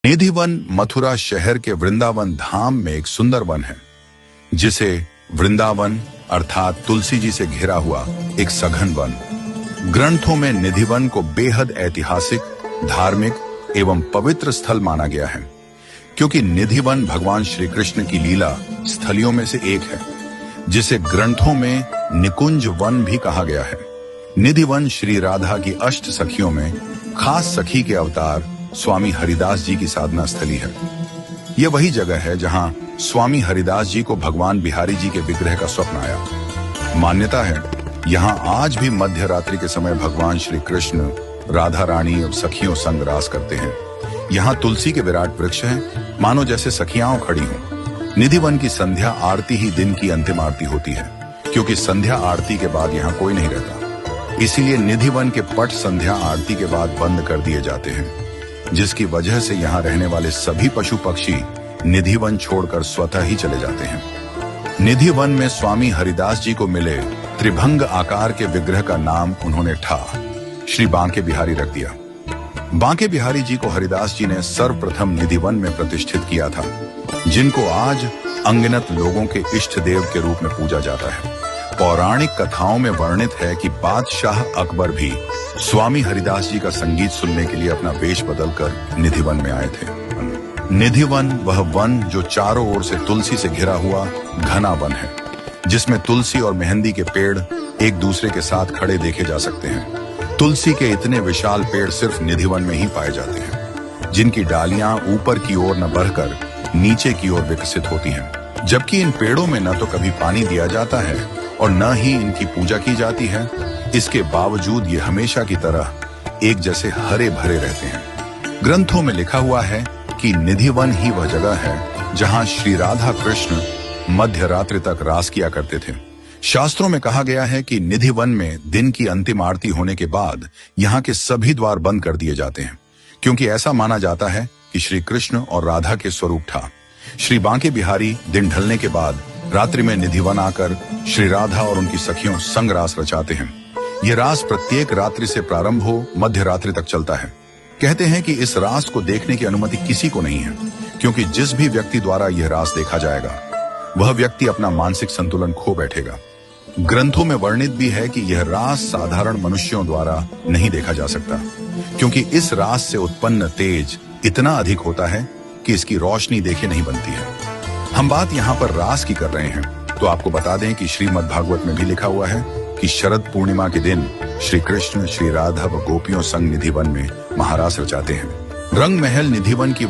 निधि one Mathura शहर के वृंदावन धाम में एक सुंदर वन है, जिसे वृंदावन अर्थात तुलसी जी से घिरा हुआ एक सघन वन। ग्रंथों में निधि वन को बेहद ऐतिहासिक, धार्मिक एवं पवित्र स्थल माना गया है, क्योंकि निधि वन भगवान श्री कृष्ण की लीला स्थलियों में से एक है, जिसे ग्रंथों में निकुंज वन भी कहा गया है। निधि वन श्री राधा की अष्ट सखियों में खास सखी के अवतार स्वामी हरिदास जी की साधना स्थली है। यह वही जगह है जहां स्वामी हरिदास जी को भगवान बिहारी जी के विग्रह का स्वप्न आया। मान्यता है यहां आज भी मध्य रात्रि के समय भगवान श्री कृष्ण राधा रानी और सखियों संग रास करते हैं। यहाँ तुलसी के विराट वृक्ष हैं, मानो जैसे सखियां खड़ी हों। निधि वन की संध्या आरती ही दिन की अंतिम आरती होती है, क्योंकि संध्या आरती के बाद यहाँ कोई नहीं रहता। इसीलिए निधि वन के पट संध्या आरती के बाद बंद कर दिए जाते हैं, जिसकी वजह से यहाँ रहने वाले सभी पशु पक्षी निधि वन छोड़कर स्वतः ही चले जाते हैं। निधि वन में स्वामी हरिदास जी को मिले त्रिभंग आकार के विग्रह का नाम उन्होंने ठा श्री बांके बिहारी रख दिया। बांके बिहारी जी को हरिदास जी ने सर्वप्रथम निधि वन में प्रतिष्ठित किया था, जिनको आज अनगिनत लोगों के इष्ट देव के रूप में पूजा जाता है। पौराणिक कथाओं में वर्णित है कि बादशाह अकबर भी स्वामी हरिदास जी का संगीत सुनने के लिए अपना वेश बदलकर निधि वन में आए थे। निधि वन वह वन जो चारों ओर से तुलसी से घिरा हुआ घना वन है, जिसमें तुलसी और मेहंदी के पेड़ एक दूसरे के साथ खड़े देखे जा सकते हैं। तुलसी के इतने विशाल पेड़ सिर्फ निधि वन में ही पाए जाते हैं, जिनकी डालियां ऊपर की ओर न बढ़कर नीचे की ओर विकसित होती हैं। जबकि इन पेड़ों में न तो कभी पानी दिया जाता है और न ही इनकी पूजा की जाती है, इसके बावजूद ये हमेशा की तरह एक जैसे हरे भरे रहते हैं। ग्रंथों में लिखा हुआ है कि निधि वन ही वह जगह है जहां श्री राधा कृष्ण मध्य रात्रि तक रास किया करते थे। शास्त्रों में कहा गया है कि निधि वन में दिन की अंतिम आरती होने के बाद यहाँ के सभी द्वार बंद कर दिए जाते हैं, क्योंकि ऐसा माना जाता है कि श्री कृष्ण और राधा के स्वरूप था। श्री बांके बिहारी दिन ढलने के बाद रात्रि में निधि वन आकर श्री राधा और उनकी सखियों संग रास रचाते हैं। यह रास प्रत्येक रात्रि से प्रारंभ हो मध्य रात्रि तक चलता है। कहते हैं कि इस रास को देखने की अनुमति किसी को नहीं है, क्योंकि जिस भी व्यक्ति द्वारा यह रास देखा जाएगा वह व्यक्ति अपना मानसिक संतुलन खो बैठेगा। ग्रंथों में वर्णित भी है कि यह रास साधारण मनुष्यों द्वारा नहीं देखा जा सकता, क्योंकि इस रास से उत्पन्न तेज इतना अधिक होता है कि इसकी रोशनी देखे नहीं बनती है। हम बात यहाँ पर रास की कर रहे हैं, तो आपको बता दें कि श्रीमद् भागवत में भी लिखा हुआ है कि शरद पूर्णिमा के दिन श्री कृष्ण श्री राधा व गोपियों संग निधि वन में महारास रचाते हैं। रंग महल निधि वन की